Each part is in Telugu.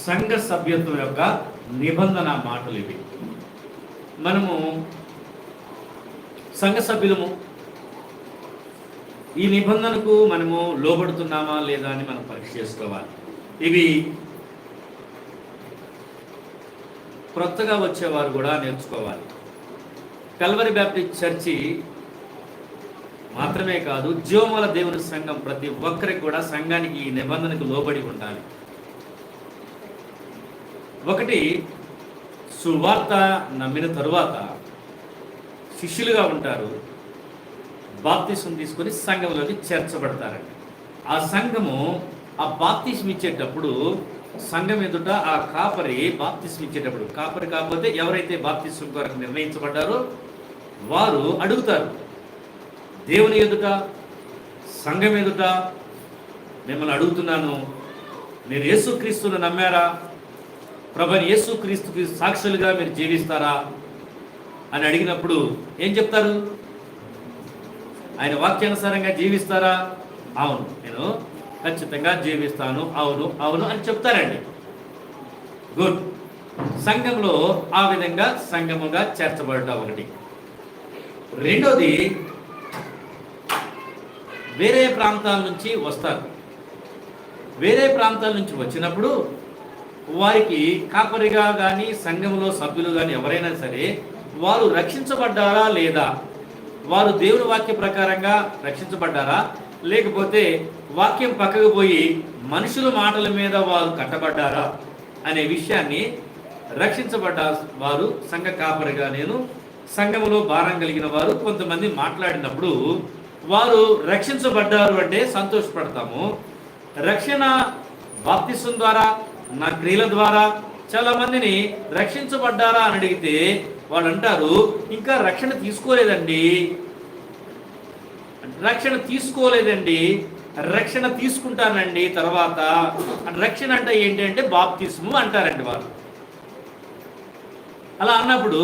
సంఘ సభ్యత్వం యొక్క నిబంధన మాటలు ఇవి. మనము సంఘ సభ్యులము, ఈ నిబంధనకు మనము లోబడుతున్నామా లేదా అని మనం పరీక్ష చేసుకోవాలి. ఇవి కొత్తగా వచ్చేవారు కూడా నేర్చుకోవాలి. కల్వరి బ్యాప్టిస్ట్ చర్చి మాత్రమే కాదు, జీవముల దేవుని సంఘం ప్రతి ఒక్కరికి కూడా సంఘానికి ఈ నిబంధనకు లోబడి ఉండాలి. ఒకటి, సువార్త నమ్మిన తరువాత శిష్యులుగా ఉంటారు, బాప్తిసం తీసుకొని సంఘంలోకి చేర్చబడతారండి. ఆ సంఘము ఆ బాప్తిసం ఇచ్చేటప్పుడు సంఘం ఎదుట ఆ కాపరి బాప్తిసం ఇచ్చేటప్పుడు, కాపరి కాకపోతే ఎవరైతే బాప్తిసం కొరకు నిర్ణయించబడ్డారో వారు అడుగుతారు, దేవుని ఎదుట సంఘం ఎదుట మిమ్మల్ని అడుగుతున్నాను, మీరు యేసుక్రీస్తును నమ్మారా? ప్రభువైన యేసుక్రీస్తుకి సాక్షులుగా మీరు జీవిస్తారా అని అడిగినప్పుడు ఏం చెప్తారు? ఆయన వాక్యానుసారంగా జీవిస్తారా? అవును, నేను ఖచ్చితంగా జీవిస్తాను, అవును అవును అని చెప్తారండి. గుడ్. సంఘంలో ఆ విధంగా సంఘముగా చేర్చబడటం ఒకటి. రెండోది, వేరే ప్రాంతాల నుంచి వస్తారు. వేరే ప్రాంతాల నుంచి వచ్చినప్పుడు వారికి కాపరిగా కానీ సంఘంలో సభ్యులు కానీ ఎవరైనా సరే వారు రక్షించబడ్డారా లేదా, వారు దేవుని వాక్య ప్రకారంగా రక్షించబడ్డారా, లేకపోతే వాక్యం పక్కకు పోయి మనుషుల మాటల మీద వారు కట్టబడ్డారా అనే విషయాన్ని రక్షించబడ్డ వారు సంఘ కాపరిగా నేను సంఘములో భారం కలిగిన వారు కొంతమంది మాట్లాడినప్పుడు వారు రక్షించబడ్డారు అంటే సంతోషపడతాము. రక్షణ బాప్తిసం ద్వారా, నా క్రియల ద్వారా చాలా మందిని రక్షించబడ్డారా అని అడిగితే వాళ్ళు అంటారు, ఇంకా రక్షణ తీసుకోలేదండి, రక్షణ తీసుకోలేదండి, రక్షణ తీసుకుంటానండి తర్వాత. రక్షణ అంటే ఏంటి అంటే బాప్తిస్ము అంటారండి వాళ్ళు. అలా అన్నప్పుడు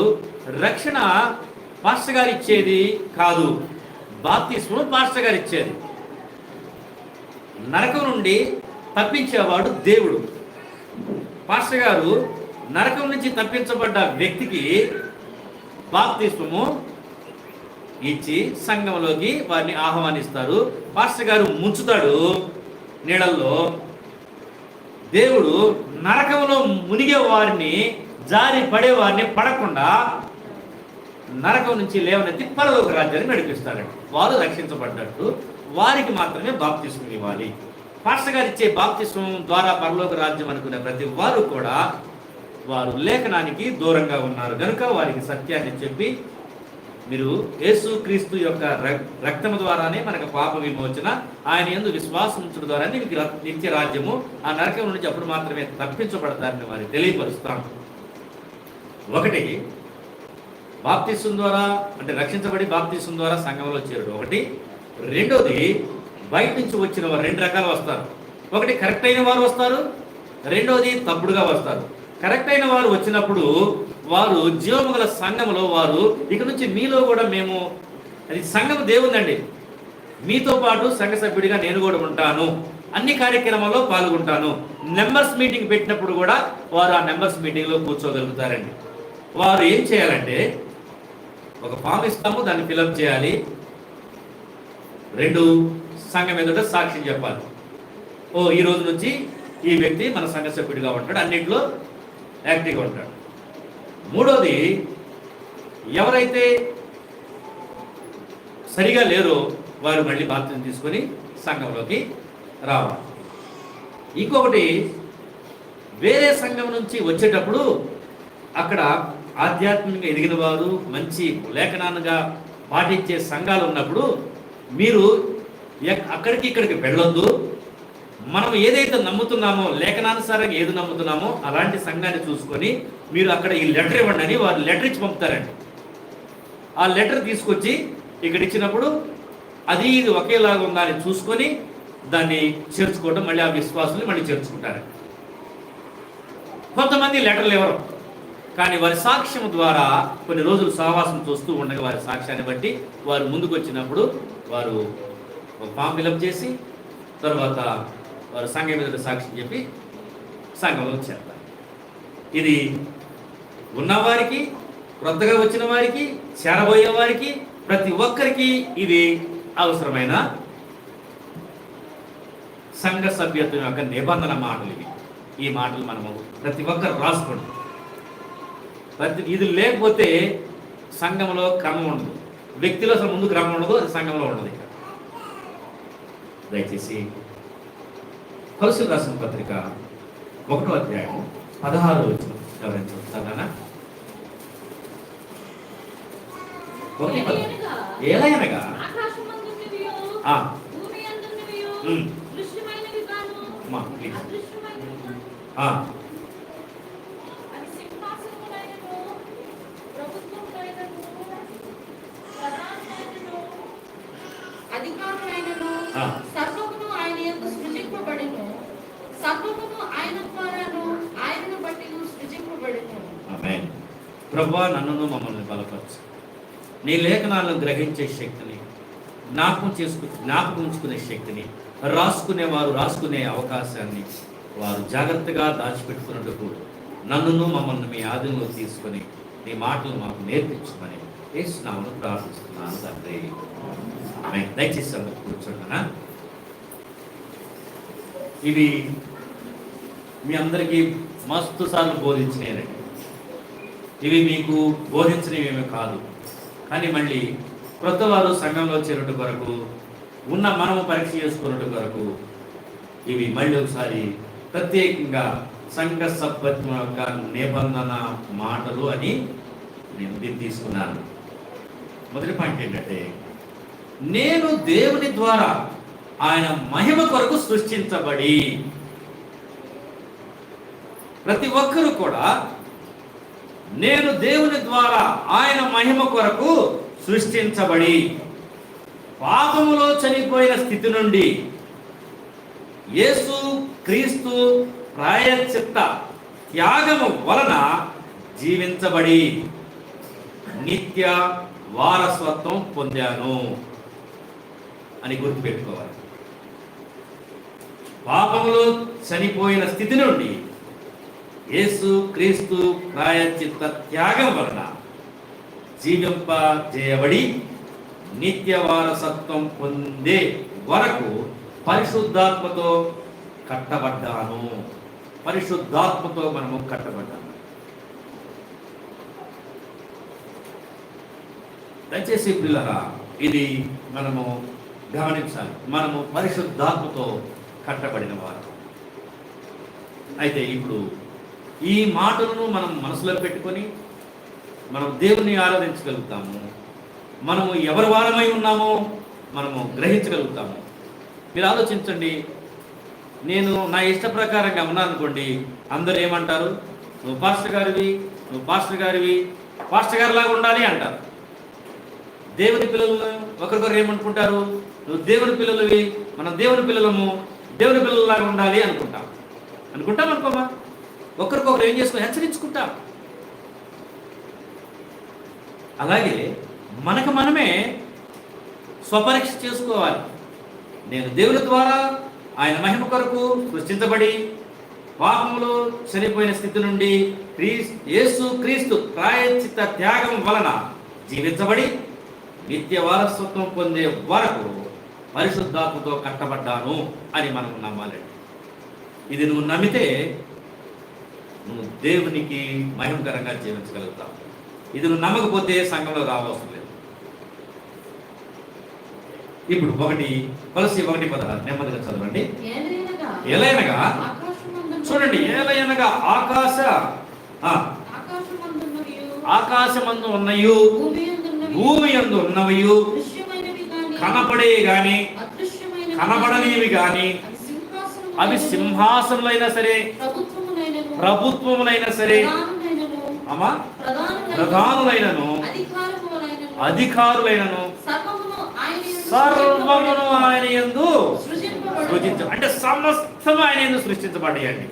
రక్షణ పాస్టర్ గారు ఇచ్చేది కాదు, బాప్తిస్ము పాస్టర్ గారు ఇచ్చేది. నరకం నుండి తప్పించేవాడు దేవుడు. పాస్టర్ గారు నరకం నుంచి తప్పించబడ్డ వ్యక్తికి బాప్తిస్మము ఇచ్చి సంఘంలోకి వారిని ఆహ్వానిస్తారు. పాస్టర్ గారు ముంచుతాడు నీళ్ళల్లో. దేవుడు నరకంలో మునిగే వారిని, జారి పడే వారిని పడకుండా నరకం నుంచి లేవనెత్తి పరలోక రాజ్యాన్ని నడిపిస్తారండి. వారు రక్షించబడ్డట్టు వారికి మాత్రమే బాప్తిస్మం ఇవ్వాలి. పాస్టర్ గారు ఇచ్చే బాప్తిస్మం ద్వారా పరలోక రాజ్యం అనుకునే ప్రతి వారు కూడా వారు లేఖనానికి దూరంగా ఉన్నారు కనుక వారికి సత్యాన్ని చెప్పి, మీరు యేసుక్రీస్తు యొక్క రక్తము ద్వారానే మనకు పాప విమోచన, ఆయన యందు విశ్వాసం ఉంచడం ద్వారానే మీకు నిత్య రాజ్యము, ఆ నరకం నుంచి అప్పుడు మాత్రమే తప్పించబడతారని వారికి తెలియపరుస్తాం. ఒకటి, బాప్తిసం ద్వారా అంటే రక్షించబడి బాప్తిసం ద్వారా సంఘంలో చేరడం ఒకటి. రెండోది, బయట నుంచి వచ్చిన వారు రెండు రకాలు వస్తారు. ఒకటి, కరెక్ట్ అయిన వారు వస్తారు, రెండోది తప్పుడుగా వస్తారు. కరెక్ట్ అయిన వారు వచ్చినప్పుడు వారు జీవము గల సంఘములో వారు ఇక నుంచి మీలో కూడా మేము, అది సంఘము దేవుందండి, మీతో పాటు సంఘ సభ్యుడిగా నేను కూడా ఉంటాను, అన్ని కార్యక్రమాల్లో పాల్గొంటాను. మెంబర్స్ మీటింగ్ పెట్టినప్పుడు కూడా వారు ఆ మెంబర్స్ మీటింగ్లో కూర్చోగలుగుతారండి. వారు ఏం చేయాలంటే ఒక ఫామ్ ఇస్తాము, దాన్ని ఫిలప్ చేయాలి. రెండు, సంఘం ఎదుట సాక్ష్యం చెప్పాలి. ఈ రోజు నుంచి ఈ వ్యక్తి మన సంఘ సభ్యుడిగా ఉంటాడు, అన్నింటిలో యాక్టివ్గా ఉంటాడు. మూడోది, ఎవరైతే సరిగా లేరో వారు మళ్ళీ బాప్తిసం తీసుకొని సంఘంలోకి రావాలి. ఇంకొకటి, వేరే సంఘం నుంచి వచ్చేటప్పుడు అక్కడ ఆధ్యాత్మికంగా ఎదిగిన వారు, మంచి లేఖనాలుగా పాటించే సంఘాలు ఉన్నప్పుడు మీరు అక్కడికి ఇక్కడికి వెళ్ళొద్దు. మనం ఏదైతే నమ్ముతున్నామో, లేఖనానుసారంగా ఏది నమ్ముతున్నామో అలాంటి సంఘాన్ని చూసుకొని మీరు అక్కడ ఈ లెటర్ ఇవ్వండి అని వారు లెటర్ ఇచ్చి పంపుతారండి. ఆ లెటర్ తీసుకొచ్చి ఇక్కడ ఇచ్చినప్పుడు అది ఇది ఒకేలాగా ఉందా అని చూసుకొని దాన్ని చేర్చుకోవడం, మళ్ళీ ఆ విశ్వాసులు మళ్ళీ చేర్చుకుంటారండి. కొంతమంది లెటర్లు ఇవ్వరు, కానీ వారి సాక్ష్యం ద్వారా కొన్ని రోజులు సహవాసం చూస్తూ ఉండగా వారి సాక్ష్యాన్ని బట్టి వారు ముందుకు వచ్చినప్పుడు వారు ఫామ్ ఫిలప్ చేసి తర్వాత వారు సంఘం మీద సాక్ష్యం చెప్పి సంఘంలో చేస్తారు. ఇది ఉన్నవారికి, క్రొత్తగా వచ్చిన వారికి, చేరబోయే వారికి, ప్రతి ఒక్కరికి ఇది అవసరమైన సంఘ సభ్యత్వం యొక్క నిబంధన మాటలు ఇవి. ఈ మాటలు మనము ప్రతి ఒక్కరు రాసుకోండి. ఇది లేకపోతే సంఘంలో క్రమం ఉండదు, వ్యక్తిలో అసలు ముందు క్రమం ఉండదు, అది సంఘంలో ఉండదు. ఇక దయచేసి కొలస్సీయులకు రాసిన పత్రిక 1వ అధ్యాయం 16వ వచనం ఎవరైనా చూస్తారా? ఏలయనగా సర్వమును ఆయన యందు సృజింపబడెను, సర్వమును ఆయన ద్వారాను ఆయనను బట్టి సృజింపబడెను. ఆమేన్. ప్రభువా, నన్ను మమ్మల్ని బలపరచు. నీ లేఖనాలను గ్రహించే శక్తిని, జ్ఞాపకం ఉంచుకునే శక్తిని, రాసుకునేవారు రాసుకునే అవకాశాన్ని వారు జాగ్రత్తగా దాచిపెట్టుకున్నట్టుకు నన్ను మమ్మల్ని మీ ఆధీనంలో తీసుకొని నీ మాటలు మాకు నేర్పించమని యేసు నామములో ప్రార్థిస్తున్నాను తండ్రి. ఆమేన్. దయచేసి అందరూ కూర్చోండి. ఇవి మీ అందరికీ మస్తు సార్లు బోధించినవి. ఇవి మీకు బోధించినవి ఏమీ కాదు, కానీ మళ్ళీ క్రొత్త వారు సంఘంలో చేరుట కొరకు, ఉన్న మనము పరీక్ష చేసుకున్నట్టు కొరకు ఇవి మళ్ళీ ఒకసారి ప్రత్యేకంగా సంఘ సభ్యత్వం యొక్క నిబంధన మాటలు అని నేను దీన్ని తీసుకున్నాను. మొదటి పాయింట్ ఏంటంటే, నేను దేవుని ద్వారా ఆయన మహిమ కొరకు సృష్టించబడి. ప్రతి ఒక్కరూ కూడా నేను దేవుని ద్వారా ఆయన మహిమ కొరకు సృష్టించబడి పాపములో చనిపోయిన స్థితి నుండి యేసు క్రీస్తు ప్రాయశ్చిత్త త్యాగము వలన జీవించబడి నిత్య వారసత్వం పొందాను అని గుర్తుపెట్టుకోవాలి. పాపములో చనిపోయిన స్థితి నుండి యేసు క్రీస్తు ప్రాయశ్చిత్త త్యాగం వలన జీవింపజేయబడి నిత్య వారసత్వం పొందే వరకు పరిశుద్ధాత్మతో కట్టబడ్డాను. పరిశుద్ధాత్మతో మనము కట్టబడ్డాము. దయచేసి పిల్లరా, ఇది మనము గమనించాలి. మనము పరిశుద్ధాత్మతో కట్టబడిన వారు. అయితే ఇప్పుడు ఈ మాటలను మనం మనసులో పెట్టుకొని మనం దేవుణ్ణి ఆరాధించగలుగుతాము. మనము ఎవరి వారమై ఉన్నామో మనము గ్రహించగలుగుతాము. మీరు ఆలోచించండి, నేను నా ఇష్ట ప్రకారంగా ఉన్నాననుకోండి, అందరూ ఏమంటారు? నువ్వు పాస్టర్ గారివి, నువ్వు పాస్టర్ గారివి, పాస్టర్ గారిలాగా ఉండాలి అంటారు. దేవుని పిల్లలు ఒకరికొకరు ఏమనుకుంటారు? నువ్వు దేవుని పిల్లలవి, మనం దేవుని పిల్లలము, దేవుని పిల్లలాగా ఉండాలి అనుకుంటాం. అనుకోమా? ఒకరికొకరు ఏం చేసుకుని హెచ్చరించుకుంటాం. అలాగే మనకు మనమే స్వపరీక్ష చేసుకోవాలి. నేను దేవుని ద్వారా ఆయన మహిమ కొరకు సృష్టించబడి పాపములో చనిపోయిన స్థితి నుండి యేసు క్రీస్తు ప్రాయశ్చిత్త త్యాగం వలన జీవించబడి నిత్య వారసత్వం పొందే వరకు పరిశుద్ధాత్మతో కట్టబడ్డాను అని మనం నమ్మాలి. ఇది నువ్వు నమ్మితే నువ్వు దేవునికి మహిమకరంగా జీవించగలుగుతావు. ఇది నువ్వు నమ్మకపోతే సంఘంలో రావవసరం లేదు. ఇప్పుడు కొలస్సీయులు 1:16 నెమ్మదిగా చదవండి. ఏలయనగా చూడండి, ఏలయనగా ఆకాశమందు ఉన్నయు భూమి యందు ఉన్నవయు కనపడే గాని కనబడనివి గాని అవి సింహాసనములైనా సరే, ప్రభుత్వములైనా సరే, ప్రధానులైనను అధికారులైనను సర్వమును ఆయన యందు అంటే సమస్తము ఆయన యందు సృష్టించబడ్డాయండి.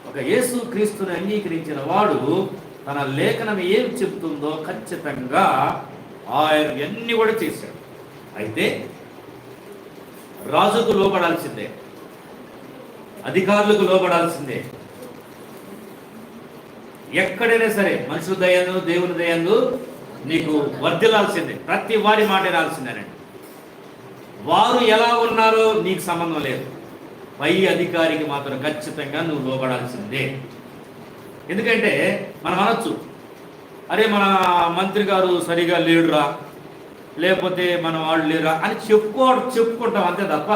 ఒక యేసు క్రీస్తుని అంగీకరించిన వాడు తన లేఖనం ఏం చెబుతుందో ఖచ్చితంగా ఆయన అన్ని కూడా చేశాడు. అయితే రాజుకు లోబడాల్సిందే, అధికారులకు లోబడాల్సిందే, ఎక్కడైనా సరే మనుషుల దయందు దేవుని దయందు నీకు వర్ధిల్లాల్సిందే, ప్రతి వారి మాట వినాల్సిందేనండి. వారు ఎలా ఉన్నారో నీకు సంబంధం లేదు, పై అధికారికి మాత్రం ఖచ్చితంగా నువ్వు లోబడాల్సిందే. ఎందుకంటే మనం అనొచ్చు, అరే మన మంత్రి గారు సరిగా లేడురా, లేకపోతే మన వాళ్ళు లేరా అని చెప్పుకుంటాం అంతే తప్ప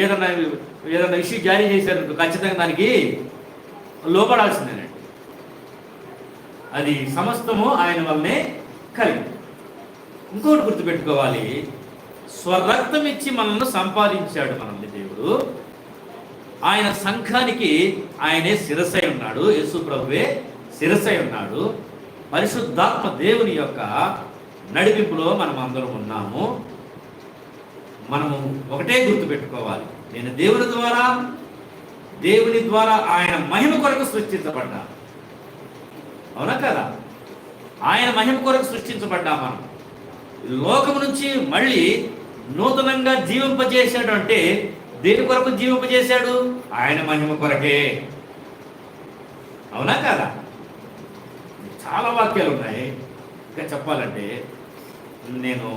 ఏదైనా ఇష్యూ జారీ చేశారు ఖచ్చితంగా దానికి లోపడాల్సిందేనండి. అది సమస్తము ఆయన వల్లనే కలిగి. ఇంకోటి గుర్తుపెట్టుకోవాలి, స్వరక్తం ఇచ్చి మనల్ని సంపాదించాడు మనల్ని దేవుడు. ఆయన సంఘానికి ఆయనే శిరసై ఉన్నాడు, యేసు ప్రభువే శిరసై ఉన్నాడు. పరిశుద్ధాత్మ దేవుని యొక్క నడిపింపులో మనం అందరం ఉన్నాము. మనము ఒకటే గుర్తుపెట్టుకోవాలి, నేను దేవుని ద్వారా ఆయన మహిమ కొరకు సృష్టించబడ్డా. అవునా కదా? ఆయన మహిమ కొరకు సృష్టించబడ్డా. మనం లోకము నుంచి మళ్ళీ నూతనంగా జీవింపజేశాడు అంటే దేని కొరకు జీవింపజేశాడు? ఆయన మహిమ కొరకే. అవునా కదా? చాలా వాక్యాలు ఉన్నాయి, ఇంకా చెప్పాలంటే నేను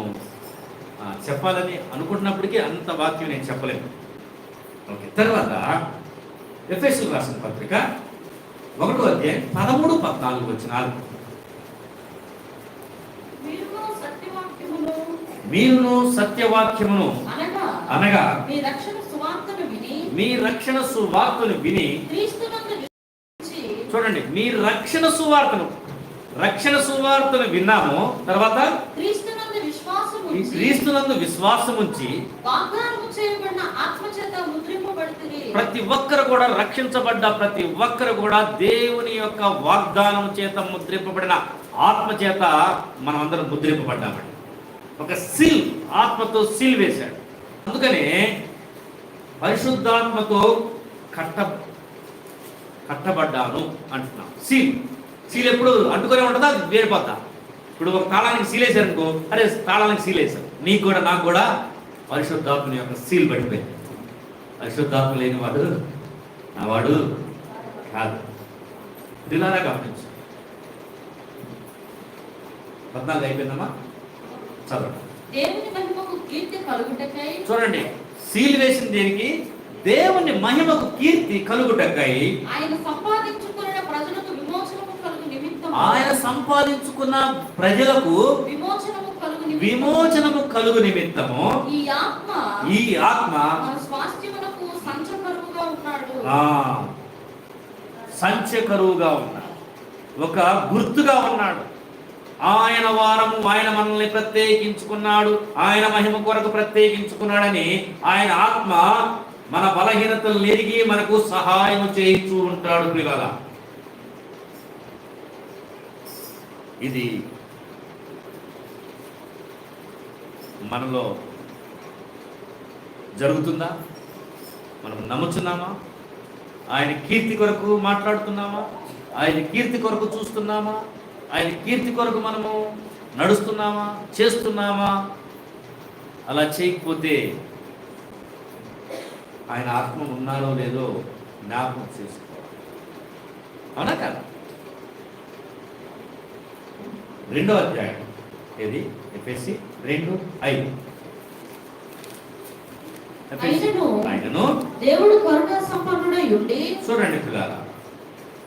చెప్పాలని అనుకుంటున్నప్పటికీ అంత వాక్యం నేను చెప్పలేను. ఓకే, తర్వాత ఎఫెసీయులకు రాసిన పత్రిక 1వ అధ్యాయం 13-14 వచనాలు. మీరును సత్యవాక్యమును అనగా మీ రక్షణ సువార్తను విని, చూడండి, మీ రక్షణ సువార్తను విన్నాము. తర్వాత క్రీస్తునందు విశ్వాసముంచి ప్రతి ఒక్కరు కూడా రక్షించబడ్డ ప్రతి ఒక్కరు కూడా దేవుని యొక్క వాగ్దానం చేత ముద్రింపబడిన ఆత్మ చేత మనం అందరం ముద్రింపబడ్డామండి. ఒక సీల్, ఆత్మతో సీల్ వేశాడు. అందుకనే పరిశుద్ధాత్మతో కట్టబడ్డాను అంటున్నాం. సీల్ ఎప్పుడు అంటుకునే ఉంటుందా? అది వేరిపోతా. ఇప్పుడు ఒక తాళానికి సీల్ వేశారు అనుకో, అరే తాళానికి సీల్ వేశారు, నీకు కూడా నాకు కూడా పరిశుద్ధాత్మని యొక్క సీల్ పడిపోయింది. పరిశుద్ధాత్మ లేనివాడు నావాడు కాదు. ఇలాగా గమనించు. 14 అయిపోయిందమ్మా, చూడండి, సీల్ వేసిన దేనికి? దేవుని మహిమకు కీర్తి కలుగుటకై, ఆయన సంపాదించుకున్న ప్రజలకు విమోచనము కలుగు నిమిత్తము ఈ ఆత్మ సంచకరువుగా ఉన్నాడు, ఒక గుర్తుగా ఉన్నాడు. ఆయన వారము ఆయన మనల్ని ప్రత్యేకించుకున్నాడు, ఆయన మహిమ కొరకు ప్రత్యేకించుకున్నాడని ఆయన ఆత్మ మన బలహీనతలు ఎరిగి మనకు సహాయం చేయించు ఉంటాడు. పిల్లల, ఇది మనలో జరుగుతుందా? మనం నమ్ముతున్నామా? ఆయన కీర్తి కొరకు మాట్లాడుతున్నామా? ఆయన కీర్తి కొరకు చూస్తున్నామా? ఆయన కీర్తి కొరకు మనము నడుస్తున్నామా, చేస్తున్నామా? అలా చేయకపోతే ఆయన ఆత్మ ఉన్నారో లేదో జ్ఞాపకం చేసుకోవాలి. అవునా కదా? 2వ అధ్యాయం ఇది ఎఫెసీ 2:5. ఆయనను దేవుడు కరుణా సంపన్నుడై ఉండి, చూడండి పిల్లల,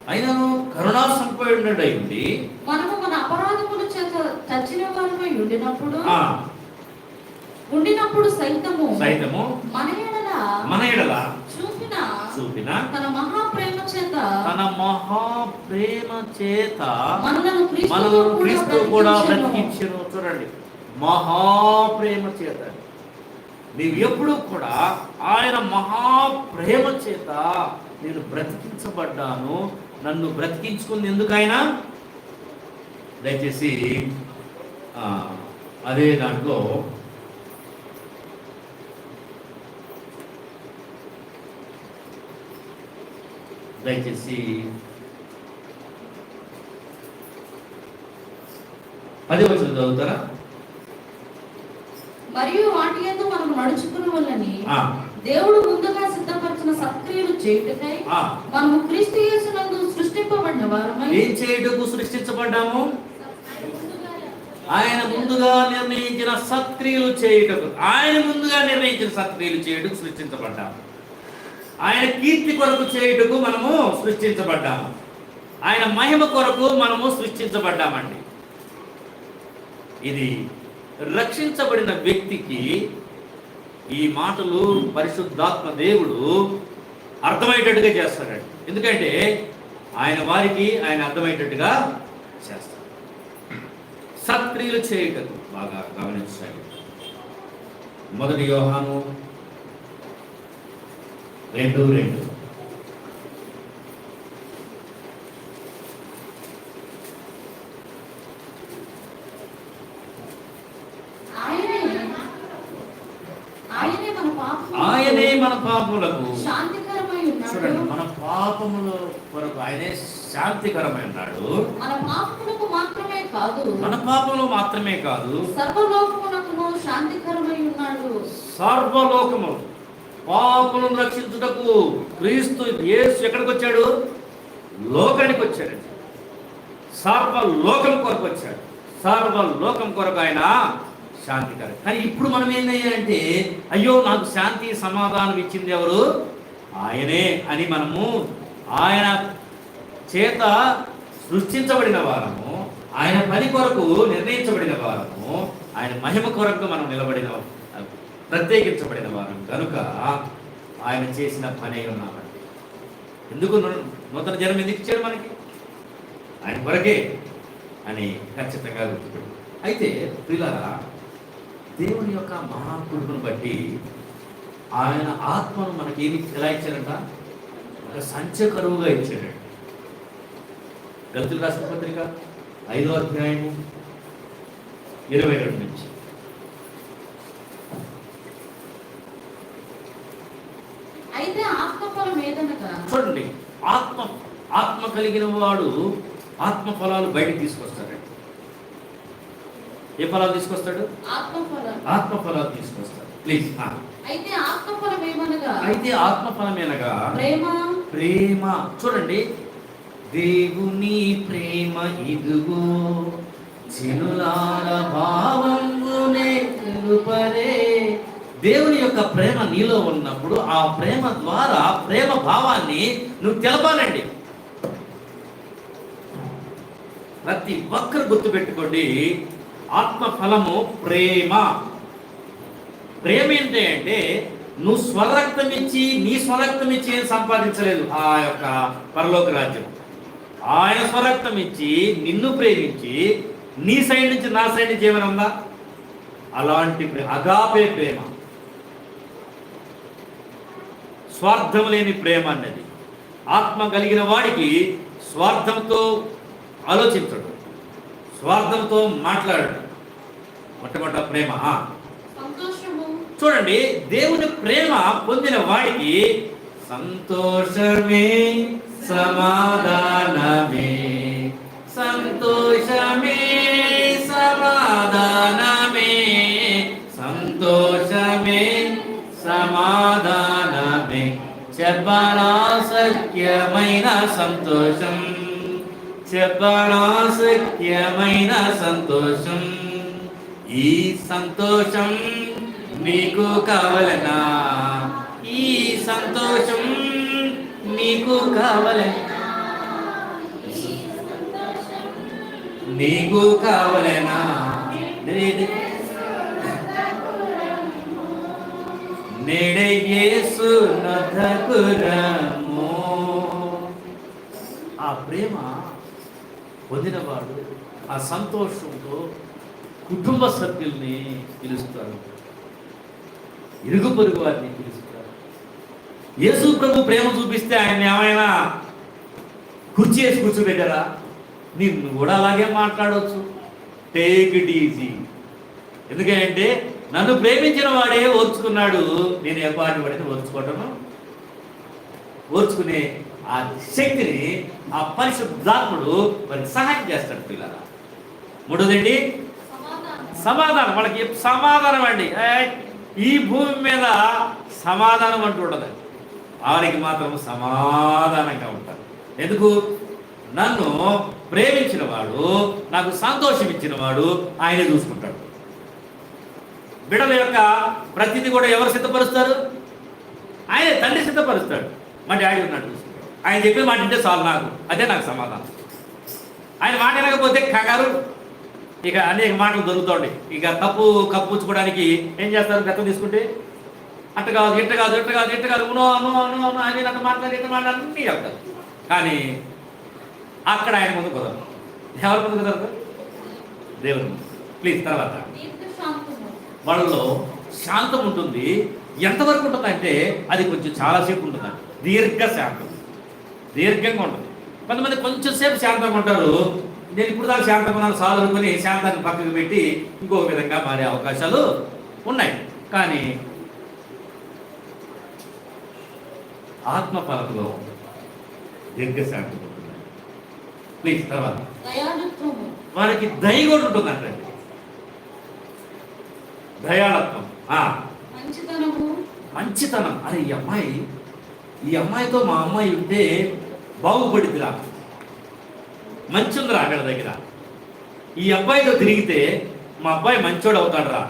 ఆయనను కరుణా సంపన్నుడై ఉండి మనము మన అపరాధముల చేత చచ్చిన వారమై ఉండినప్పుడు సైతము మన ఎడల చూపిన తన మహాప్రేమ చేత మనలను క్రీస్తు కూడా బ్రతికించెను. చూడండి, మహాప్రేమ చేత. నీవు ఎప్పుడు కూడా ఆయన మహాప్రేమ చేత నేను బ్రతికించబడ్డాను. నన్ను బ్రతికించుకుంది ఎందుకు ఆయన? దయచేసి అదే దాంట్లో దయచేసి 10వ వచనం చదువుతారా? మరియు వాటి యందు మనం నడుచుకున్న వల్లని దేవుడు ముందుగా సిద్ధపరిచిన సత్క్రియలు చేయుటకై మనము క్రీస్తు యేసునందు సృష్టింపబడిన వారమై ఏం చేయుటకు సృష్టించబడ్డాము? ఆయన ముందుగా నిర్ణయించిన సత్క్రియలు చేయుటకు, ఆయన ముందుగా నిర్ణయించిన సత్క్రియలు చేయుటకు సృష్టించబడ్డాము. ఆయన కీర్తి కొరకు చేయుటకు మనము సృష్టించబడ్డాము. ఆయన మహిమ కొరకు మనము సృష్టించబడ్డామండి. ఇది రక్షించబడిన వ్యక్తికి ఈ మాటలు పరిశుద్ధాత్మ దేవుడు అర్థమయ్యేటట్టుగా చేస్తాడండి. ఎందుకంటే ఆయన వారికి ఆయన అర్థమయ్యేటట్టుగా చేస్తాడు. సత్క్రియలు చేయటం బాగా గమనించాలి. 1 యోహాను 2:2. ఆయనే మన పాపములకు శాంతికరమై ఉన్నాడు. చూడండి, మన పాపముల కొరకు ఆయనే శాంతికరమై ఉన్నాడు. మన పాపములకు మాత్రమే కాదు, మన పాపములు మాత్రమే కాదు, సర్వలోకమునకును శాంతికరమై ఉన్నాడు. సర్వలోకములు పాపులను రక్షించుటకు క్రీస్తు యేసు ఎక్కడికి వచ్చాడు? లోకానికి వచ్చాడు. సర్వలోకం కొరకు వచ్చాడు. సర్వలోకం కొరకు ఆయన శాంతికరం. కానీ ఇప్పుడు మనం ఏంటంటే, అయ్యో నాకు శాంతి సమాధానం ఇచ్చింది ఎవరు? ఆయనే అని మనము ఆయన చేత సృష్టించబడిన వారము, ఆయన పని కొరకు నిర్ణయించబడిన వారము, ఆయన మహిమ కొరకు మనం నిలబడిన ప్రత్యేకించబడిన వారం కనుక ఆయన చేసిన పనే ఉన్నామండి. ఎందుకు నూతన జన్మ ఎందుకు ఇచ్చాడు మనకి? ఆయన కొరకే అని ఖచ్చితంగా గుర్తుపెట్టు. అయితే ప్రియులారా, దేవుని యొక్క మహాకృపను బట్టి ఆయన ఆత్మను మనకేమి ఎలా ఇచ్చారంట? ఒక సంచకరువుగా ఇచ్చాడండి. గలతీయులకు రాసిన పత్రిక 5వ అధ్యాయము 22 నుంచి. అయితే ఆత్మఫలం ఏదనగా, చూడండి, ఆత్మ కలిగిన వాడు ఆత్మ ఫలాలు బయటకు తీసుకొస్తాడండి. ఏ ఫలాలు తీసుకొస్తాడు? ఆత్మ ఫలాలు తీసుకొస్తాడు. ప్లీజ్. అయితే ఆత్మఫలం ఏమనగా, అయితే ఆత్మఫలమేనగా ప్రేమ. చూడండి, దేవుని ప్రేమ ఇదుగో చినులార భావమునే తెలుపరే. దేవుని యొక్క ప్రేమ నీలో ఉన్నప్పుడు ఆ ప్రేమ ద్వారా ప్రేమ భావాన్ని నువ్వు తెలపాలండి. ప్రతి ఒక్కరు గుర్తుపెట్టుకోండి, ఆత్మఫలము ప్రేమ. ప్రేమ ఏంటి అంటే, నువ్వు స్వరక్తం ఇచ్చి నీ స్వరక్తం ఇచ్చి ఏం సంపాదించలేదు ఆ యొక్క పరలోక రాజ్యం. ఆయన స్వరక్తం ఇచ్చి నిన్ను ప్రేమించి నీ సైడ్ నుంచి నా సైడ్ నుంచి ఏమైనా ఉందా? అలాంటి అగాపే ప్రేమ, స్వార్థం లేని ప్రేమ అన్నది. ఆత్మ కలిగిన వాడికి స్వార్థంతో ఆలోచించడు, స్వార్థంతో మాట్లాడడు. మొట్టమొదట ప్రేమ. చూడండి, దేవుని ప్రేమ పొందిన వాడికి సంతోషమే సమాధానమే, సంతోషమే సమాధానమే, సంతోషమే సమాధానమే, చెప్పనాశక్యమైన సంతోషం, చెప్పనాశక్యమైన సంతోషం. ఈ సంతోషం నీకు కావలనా? ఈ సంతోషం నీకు కావలనా? నీకు కావలనా? నేడే యేసు నొద్దకు రమ్ము. ఆ ప్రేమ పొందినవాడు ఆ సంతోషంతో కుటుంబ సభ్యుల్ని పిలుస్తారు, ఇరుగు పొరుగు వారిని పిలుస్తారు. యేసు ప్రభు ప్రేమ చూపిస్తే ఆయన ఏమైనా కుర్చీ వేసి కూర్చోబెట్టారా? నిన్ను కూడా అలాగే మాట్లాడవచ్చు. Take it easy. ఎందుకంటే నన్ను ప్రేమించిన వాడే ఓర్చుకున్నాడు, నేను ఏ పాటి పడితే ఓర్చుకోవటము, ఓర్చుకునే ఆ శక్తిని ఆ పరిశుద్ధాత్ముడు వారికి సహాయం చేస్తాడు. పిల్లరా, మూడోదండి సమాధానం. వాళ్ళకి సమాధానం అండి. ఈ భూమి మీద సమాధానం అంటూ ఉండదు, వారికి మాత్రం సమాధానంగా ఉంటారు. ఎందుకు? నన్ను ప్రేమించిన వాడు, నాకు సంతోషం ఇచ్చిన వాడు ఆయనే చూసుకుంటాడు. బిడ్డల యొక్క ప్రతిదీ కూడా ఎవరు సిద్ధపరుస్తారు? ఆయనే, తండ్రి సిద్ధపరుస్తాడు. మా డాడీ ఉన్నాడు చూసుకుంటాడు. ఆయన చెప్పిన మాట వింటే చాలు, అదే నాకు సమాధానం. ఆయన మాట వినకపోతే కంగారు, ఇక అనేక మాటలు దొరుకుతాయి. ఇక కప్పుచ్చుకోవడానికి ఏం చేస్తారు? గతం తీసుకుంటే అట్ట కాదు, ఇట్ట కాదు, ఇట్ట కాదు, ఇట్ట కాదు, నో నో నో నో అని నన్ను మాట్లాడి ఇట్ట మాట్లాడి అన్నీ చెప్తారు. కానీ అక్కడ ఆయన ముందు కుదరదు. ఎవరి ముందు కుదరదు? దేవుని ముందు. ప్లీజ్. తర్వాత వాళ్ళలో శాంతం ఉంటుంది. ఎంతవరకు ఉంటుందంటే అది కొంచెం చాలాసేపు ఉంటుందండి. దీర్ఘశాంతం, దీర్ఘంగా ఉంటుంది. కొంతమంది కొంచెం సేపు శాంతంగా ఉంటారు. నేను ఇప్పుడు దాకా శాంతంగా ఉన్నాను చాలు అనుకుని శాంతాన్ని పక్కకు పెట్టి ఇంకొక విధంగా మారే అవకాశాలు ఉన్నాయి. కానీ ఆత్మఫలంలో దీర్ఘశాంతం ఉంటుంది. ప్లీజ్. తర్వాత వారికి దయ కూడా ఉంటుందంటే దయాళత్వం, మంచితనం. అరే ఈ అమ్మాయితో మా అమ్మాయి ఉంటే బాగుపడిద్దిరా, మంచి ఉందిరా అక్కడ దగ్గర, ఈ అబ్బాయితో తిరిగితే మా అబ్బాయి మంచోడు అవుతాడురా,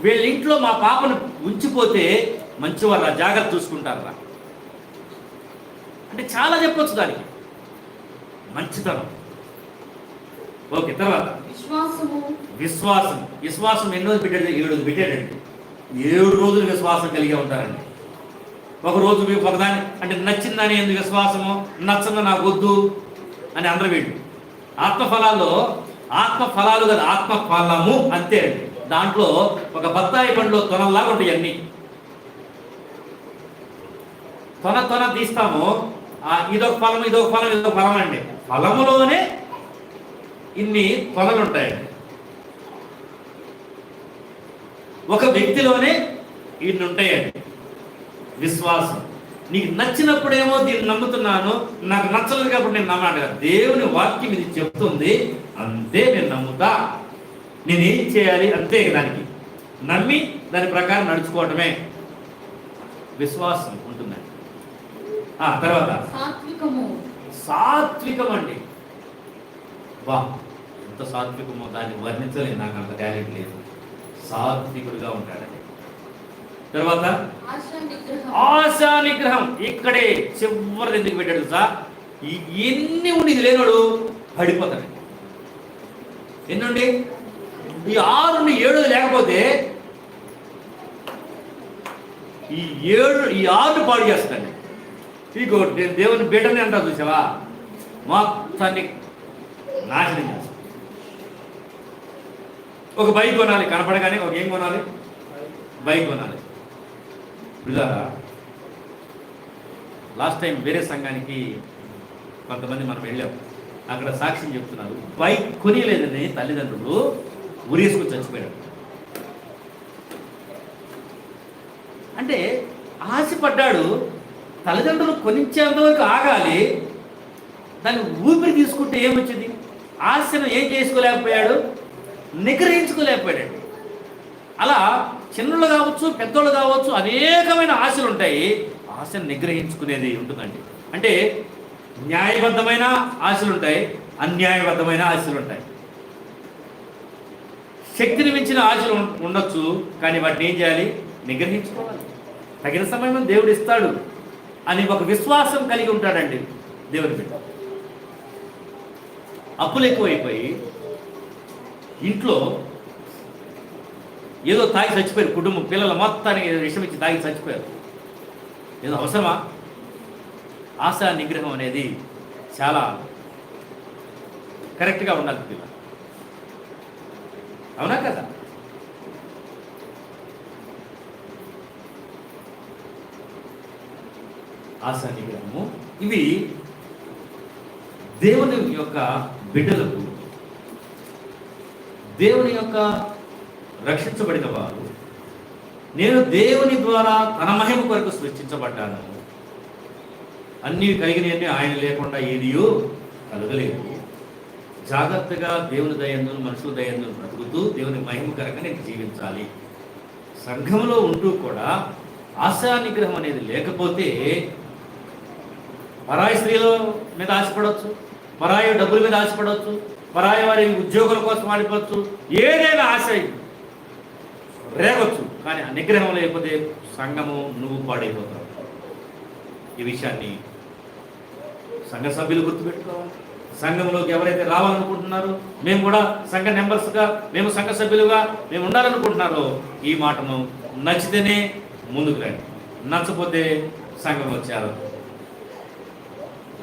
వీళ్ళ ఇంట్లో మా పాపను ఉంచిపోతే మంచివారా, జాగ్రత్త చూసుకుంటారా. అంటే చాలా చెప్పొచ్చు దానికి. మంచితనం. ఓకే. తర్వాత విశ్వాసం ఎన్ని రోజులు పెట్టాడు? 7 రోజులు పెట్టాడండి. 7 రోజులు విశ్వాసం కలిగి ఉంటారండి. ఒక రోజు ఒకదాని అంటే నచ్చిందని ఎందుకు విశ్వాసము, నచ్చంది నాకు వద్దు అని అందరూ వీళ్ళు. ఆత్మఫలాలు కదా, ఆత్మఫలము అంతే అండి. దాంట్లో ఒక బత్తాయి పండులో తొనల్లాగా ఉంటాయి అన్నీ. తొన తీస్తాము, ఇదొక ఫలం, ఇదొక ఫలం, ఇదొక ఫలం అండి. ఫలములోనే ఇన్ని తొనలు ఉంటాయండి. ఒక వ్యక్తిలోనే ఇన్ని ఉంటాయండి. విశ్వాసం. నీకు నచ్చినప్పుడేమో దీన్ని నమ్ముతున్నాను, నాకు నచ్చలేదు కాబట్టి నేను నమ్మాను కదా. దేవుని వాక్యం ఇది చెప్తుంది, అంతే నేను నమ్ముతా. నేనేం చేయాలి అంతే, దానికి నమ్మి దాని ప్రకారం నడుచుకోవటమే విశ్వాసం ఉంటుందండి. తర్వాత సాత్వికం అండి. వా, ఎంత సాత్వికమో దాన్ని వర్ణించలేదు, నాకు అంత టాలెంట్ లేదు. సాత్వికుడిగా ఉంటాడండి. తర్వాత ఆశా నిగ్రహం. ఇక్కడే చివరి ఎందుకు పెట్టాడు సార్? ఎన్ని ఉండి ఇది లేనోడు పడిపోతాడు. ఎన్నుండి ఈ 6 నుండి 7 లేకపోతే ఈ 6 పాడు చేస్తాడు. ఇగో దేవుని బిడ్డని అంటారు చూసావా, మొత్తాన్ని నాశనం చేస్తాడు. ఒక బైక్ కొనాలి, కనపడగానే ఒక ఏం కొనాలి? బైక్ కొనాలి. లాస్ట్ టైం వేరే సంఘానికి కొంతమంది మనం వెళ్ళాం. అక్కడ సాక్ష్యం చెప్తున్నారు, బైక్ కొనియలేదని తల్లిదండ్రులు ఉరేసుకొని చచ్చిపోయాడు. అంటే ఆశపడ్డాడు, తల్లిదండ్రులు కొనిచ్చేంత వరకు ఆగాలి. దాన్ని ఊపిరి తీసుకుంటే ఏమొచ్చింది? ఆశను ఏం చేసుకోలేకపోయాడు, నిగ్రహించుకోలేకపోయాడు. అలా చిన్నలు కావచ్చు, పెద్దోళ్ళు కావచ్చు, అనేకమైన ఆశలు ఉంటాయి. ఆశను నిగ్రహించుకునేది ఉంటుందండి. అంటే న్యాయబద్ధమైన ఆశలు ఉంటాయి, అన్యాయబద్ధమైన ఆశలు ఉంటాయి. శక్తిని మించిన ఆశలు ఉండొచ్చు, కానీ వాటిని ఏం చేయాలి? నిగ్రహించుకోవాలి. తగిన సమయంలో దేవుడు ఇస్తాడు అని ఒక విశ్వాసం కలిగి ఉంటాడండి దేవుని బిడ్డ. అప్పులు ఎక్కువైపోయి ఇంట్లో ఏదో తాగి చచ్చిపోయారు, కుటుంబం పిల్లల మొత్తానికి విషం ఇచ్చి తాగి చచ్చిపోయారు. ఏదో అవసరమా? ఆశా నిగ్రహం అనేది చాలా కరెక్ట్గా ఉండాలి పిల్ల. అవునా కదా? ఆశా నిగ్రహము ఇవి దేవుని యొక్క బిడ్డలకు, దేవుని యొక్క రక్షించబడిన వారు, నేను దేవుని ద్వారా తన మహిమ కొరకు సృష్టించబడ్డాను, అన్నీ కలిగినవన్నీ ఆయన లేకుండా ఏదియో కలగలేదు, జాగ్రత్తగా దేవుని దయందును మనుషుల దయందును బ్రతుకుతూ దేవుని మహిమకరంగా నేను జీవించాలి. సంఘంలో ఉంటూ కూడా ఆశా నిగ్రహం అనేది లేకపోతే పరాయి స్త్రీలో మీద ఆశపడవచ్చు, పరాయి డబ్బుల మీద ఆశపడవచ్చు, పరాయి వారి ఉద్యోగుల కోసం ఆడిపోవచ్చు, ఏదైనా ఆశ రేగొచ్చు. కానీ ఆ నిగ్రహం లేకపోతే సంఘము నువ్వు పాడైపోతావు. ఈ విషయాన్ని సంఘ సభ్యులు గుర్తుపెట్టుకోవాలి. సంఘంలోకి ఎవరైతే రావాలనుకుంటున్నారో, మేము కూడా సంఘ మెంబర్స్గా, మేము సంఘ సభ్యులుగా మేము ఉండాలనుకుంటున్నారో, ఈ మాటను నచ్చితేనే ముందుకు రండి, నచ్చపోతే సంఘంలో చేరదు.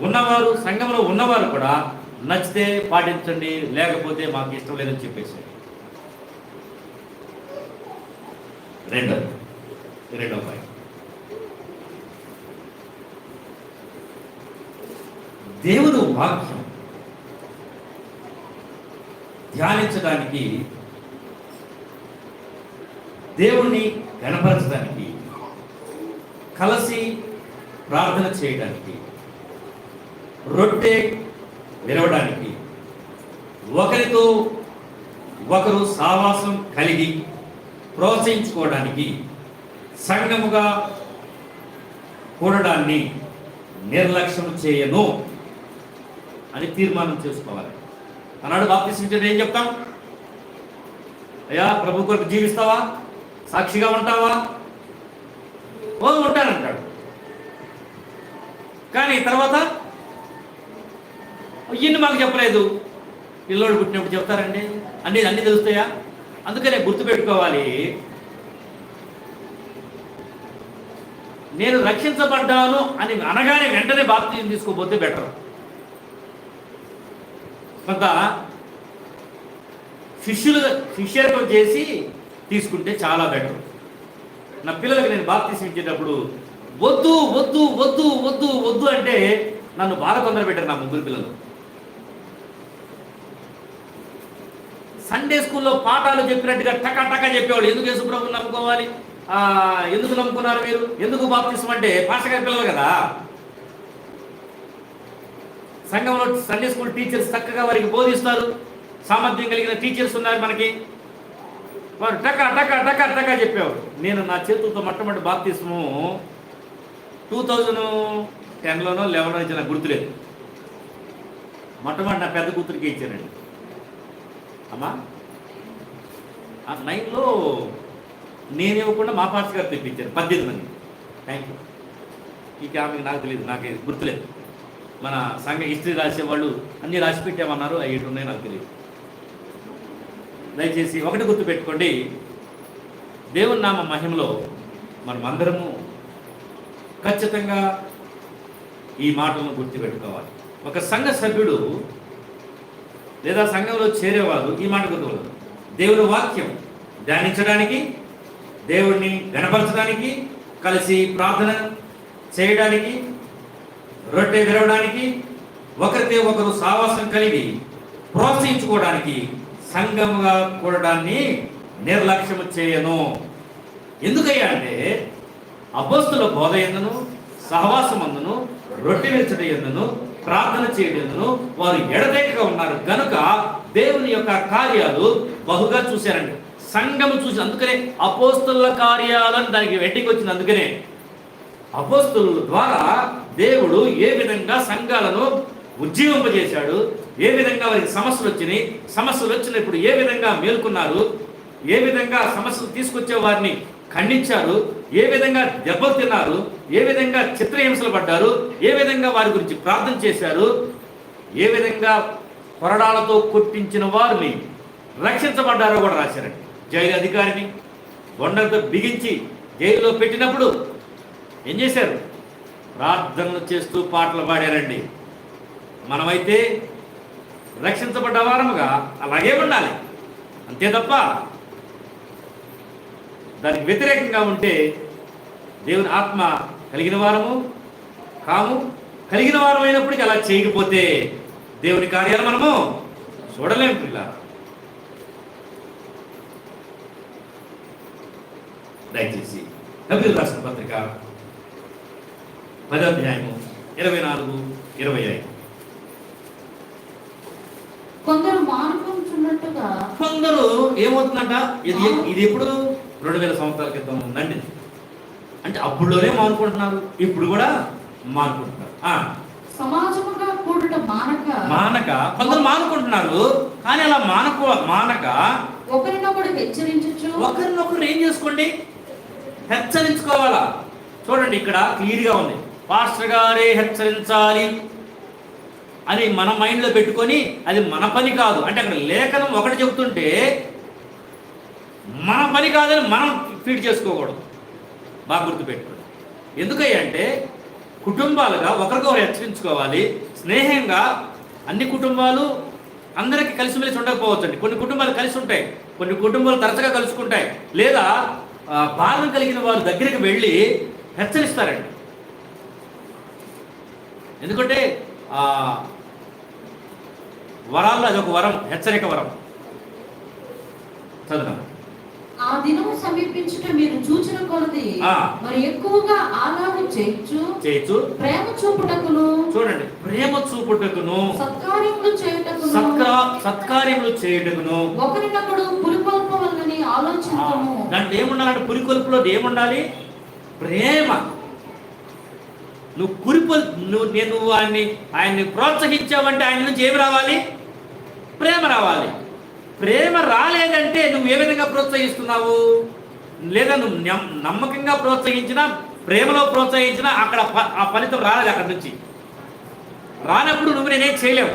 ఉన్నవారు, సంఘంలో ఉన్నవారు కూడా నచ్చితే పాటించండి, లేకపోతే మాకు ఇష్టం లేదని చెప్పేసి. రెండో పాయింట్, దేవుని వాక్యం ధ్యానించడానికి, దేవుణ్ణి గణపరచడానికి, కలిసి ప్రార్థన చేయడానికి, రొట్టె విరవడానికి, ఒకరితో ఒకరు సావాసం కలిగి ప్రోత్సహించుకోవడానికి, సంఘముగా కూడడాన్ని నిర్లక్ష్యం చేయను అని తీర్మానం చేసుకోవాలి. అన్నాడు బాప్తిస్మిచ్చాడు. ఏం చెప్తాం? అయ్యా ప్రభు కొరకు జీవిస్తావా, సాక్షిగా ఉంటావా? ఉంటానంటాడు. కానీ తర్వాత ఇన్ని మాకు చెప్పలేదు. పిల్లోడు పుట్టినప్పుడు చెప్తారండి, అన్నీ తెలుస్తాయా? అందుకనే గుర్తుపెట్టుకోవాలి, నేను రక్షించబడ్డాను అని అనగానే వెంటనే బాప్తిజం తీసుకోపోతే బెటర్. కొంత శిష్యత్వం చేసి తీసుకుంటే చాలా బెటర్. నా పిల్లలకి నేను బాప్తిజం ఇచ్చేటప్పుడు వద్దు వద్దు వద్దు వద్దు వద్దు అంటే నన్ను బాధ కొందరు పెట్టారు. నా ముగ్గురు పిల్లలు సండే స్కూల్లో పాఠాలు చెప్పినట్టుగా టకా టకా చెప్పేవాళ్ళు. ఎందుకు యేసుప్రభుని నమ్ముకోవాలి, ఎందుకు నమ్ముకున్నారు మీరు, ఎందుకు బాప్తిసం అంటే పాస్టర్ గారి పిల్లలు కదా. సంఘంలో సండే స్కూల్ టీచర్స్ చక్కగా వారికి బోధిస్తారు, సామర్థ్యం కలిగిన టీచర్స్ ఉన్నారు మనకి. వారు టకా టకా టకా టకా చెప్పేవారు. నేను నా చేతులతో మొట్టమొదటి బాప్తిసము 2010లోనో 11 ఇచ్చిన గుర్తులేదు. మొట్టమొదటి నా పెద్ద కూతురికి ఇచ్చానండి. అమ్మా ఆ 9లో నేను ఇవ్వకుండా మా పాస్టర్ గారు తెప్పించారు 18 మంది. Thank you. ఇక ఆమెకి నాకు తెలియదు, నాకు గుర్తులేదు. మన సంఘ హిస్టరీ రాసేవాళ్ళు అన్నీ రాసి పెట్టామన్నారు, అవి ఉన్నాయో నాకు తెలియదు. దయచేసి ఒకటి గుర్తుపెట్టుకోండి, దేవుని నామ మహిమలో మనం అందరము ఖచ్చితంగా ఈ మాటలను గుర్తుపెట్టుకోవాలి. ఒక సంఘ సభ్యుడు లేదా సంఘంలో చేరేవారు ఈ మాట గుర్తుకోవాలి. దేవుని వాక్యం ధ్యానించడానికి, దేవుణ్ణి గణపరచడానికి, కలిసి ప్రార్థన చేయడానికి, రొట్టె విరవడానికి, ఒకరితో ఒకరు సావాసం కలిగి ప్రోత్సహించుకోవడానికి, సంఘముగా కూడడాన్ని నిర్లక్ష్యము చేయను. ఎందుకయ్యా అంటే అపోస్తుల బోధ ఎందును, సహవాసమందును, రొట్టె విరచడం ఎందును, ప్రార్థన చేయడందును వారు ఎడతెగక ఉన్నారు గనుక దేవుని యొక్క కార్యాలు బహుగా చూశారండి. సంఘము చూసి, అందుకనే అపోస్తుల కార్యాలను దానికి వెంటికి వచ్చింది. అందుకనే అపోస్తుల ద్వారా దేవుడు ఏ విధంగా సంఘాలను ఉజ్జీవింపజేశాడు, ఏ విధంగా వారికి సమస్యలు వచ్చినాయి, సమస్యలు వచ్చినప్పుడు ఏ విధంగా మేల్కొన్నారు, ఏ విధంగా సమస్యలు తీసుకొచ్చే వారిని ఖండించారు, ఏ విధంగా దెబ్బలు తిన్నారు, ఏ విధంగా చిత్రహింసలు పడ్డారు, ఏ విధంగా వారి గురించి ప్రార్థన చేశారు, ఏ విధంగా కొరడాలతో కొట్టించిన వారిని రక్షించబడ్డారో కూడా రాశారండి. జైలు అధికారిని బొండలతో బిగించి జైలులో పెట్టినప్పుడు ఏం చేశారు? ప్రార్థనలు చేస్తూ పాటలు పాడారండి. మనమైతే రక్షించబడ్డ వారముగా అలాగే ఉండాలి, అంతే తప్ప దానికి వ్యతిరేకంగా ఉంటే దేవుని ఆత్మ కలిగిన వారము కాము. కలిగిన వారం అయినప్పటికీ అలా చేయకపోతే దేవుని కార్యాలు మనము చూడలేము. పిల్ల దయచేసి హెబ్రీయులకు రాసిన పత్రిక 10వ అధ్యాయము 24-25. కొందరు మానుకుంటున్నట్టుగా, కొందరు ఏమవుతుందంట, ఇది ఎప్పుడు 2000 సంవత్సరాల క్రితం ఉందండి. అంటే అప్పుడులోనే మానుకుంటున్నారు, ఇప్పుడు కూడా మానుకుంటున్నారు. సమాజముగా మానుకొనుట మానక కొందరు మానుకుంటున్నారు, కానీ అలా మానక ఒకరినొకడు హెచ్చరించుచు. ఒకరినొకరు ఏం చేసుకోండి, హెచ్చరించుకోవాలా. చూడండి ఇక్కడ క్లియర్గా ఉంది, పాస్టర్ గారే హెచ్చరించాలి అని మన మైండ్లో పెట్టుకొని అది మన పని కాదు అంటే, అక్కడ లేఖనం ఒకటి చెబుతుంటే మన పని కాదని మనం ఫీడ్ చేసుకోకూడదు. బాగా గుర్తుపెట్టుకోండి. ఎందుకయ్యా అంటే కుటుంబాలుగా ఒకరికొకరు హెచ్చరించుకోవాలి. స్నేహంగా అన్ని కుటుంబాలు అందరికీ కలిసిమెలిసి ఉండకపోవచ్చండి. కొన్ని కుటుంబాలు కలిసి ఉంటాయి, కొన్ని కుటుంబాలు తరచుగా కలుసుకుంటాయి, లేదా బాధ కలిగిన వారు దగ్గరికి వెళ్ళి హెచ్చరిస్తారండి. ఎందుకంటే వరాల్లో అదొక వరం, హెచ్చరిక వరం. చదువు. ఆ దినము సమీపించుట మీరు చూచిన కొలది మరి ఎక్కువగా ఆలాపన చేయొచ్చు ప్రేమ చూపుటకును. చూడండి, ప్రేమ చూపుటకును, సత్కార్యములు చేయుటకును ఒకరినొకడు పురికొల్పవలనని ఆలోచించము. దాంట్లో ఏముండాలంటే, పురికొల్పులో ఏముండాలి? ప్రేమ. నువ్వు ఆయన్ని ప్రోత్సహించావంటే ఆయన నుంచి ఏమి రావాలి? ప్రేమ రావాలి. ప్రేమ రాలేదంటే నువ్వు ఏ విధంగా ప్రోత్సహిస్తున్నావు? లేదా నువ్వు నమ్మకంగా ప్రోత్సహించినా, ప్రేమలో ప్రోత్సహించినా అక్కడ ఆ ఫలితం రాలేదు. అక్కడి నుంచి రానప్పుడు నువ్వు నేనేం చేయలేవు.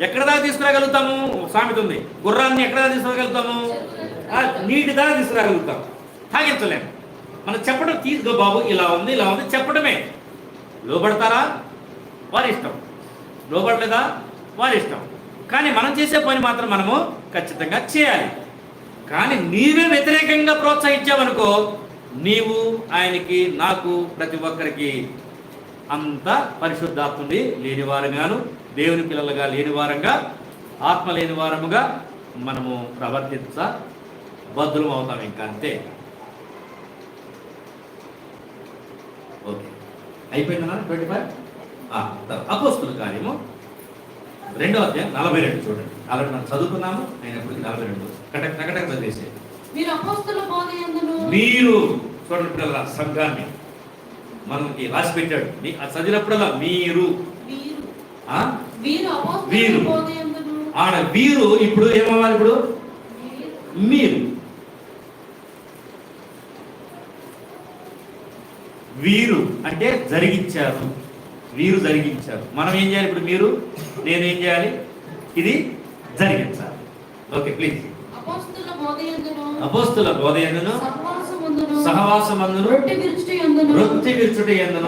ఎక్కడ దాకా తీసుకురాగలుగుతాము? సామెత ఉంది, గుర్రాన్ని ఎక్కడ దాకా తీసుకురాగలుగుతాము? నీటి దాకా తీసుకురాగలుగుతాం, తాగించలేము. మనం చెప్పడం, తీసుకో బాబు ఇలా ఉంది ఇలా ఉంది చెప్పడమే. లోబడతారా? వారి ఇష్టం. లోబడలేదా? వారి ఇష్టం. కానీ మనం చేసే పని మాత్రం మనము ఖచ్చితంగా చేయాలి. కానీ నీవే వ్యతిరేకంగా ప్రోత్సహించావనుకో, నీవు ఆయనకి, నాకు, ప్రతి ఒక్కరికి అంత పరిశుద్ధాత్ముని లేని వారంగాను, దేవుని పిల్లలుగా లేని వారంగా, ఆత్మ లేని వారముగా మనము బద్దులం అవుతాం. ఇంకా అంతే. ఓకే, అయిపోయిందన్నా 25. అపోస్తుల కార్యము 2వ అధ్యాయం 42 చూడండి. ఆల్రెడీ మనం చదువుకున్నాము, అయినప్పటికీ 42 కటక చదివేసే. మీరు చూడండి పిల్లల సంఘాన్ని మనకి రాసి పెట్టాడు. చదివినప్పుడల్లా వీరు ఆడ వీరు ఇప్పుడు ఏమవ్వాలి? ఇప్పుడు మీరు వీరు అంటే జరిగించారు, వీరు జరిగించారు. మనం ఏం చేయాలి? ఇప్పుడు మీరు నేనేం చేయాలి? ఇది జరిగించాలి. Okay, please. అపోస్తుల బోధయందును సహవాసమందును రొట్టె విరుచుట యందును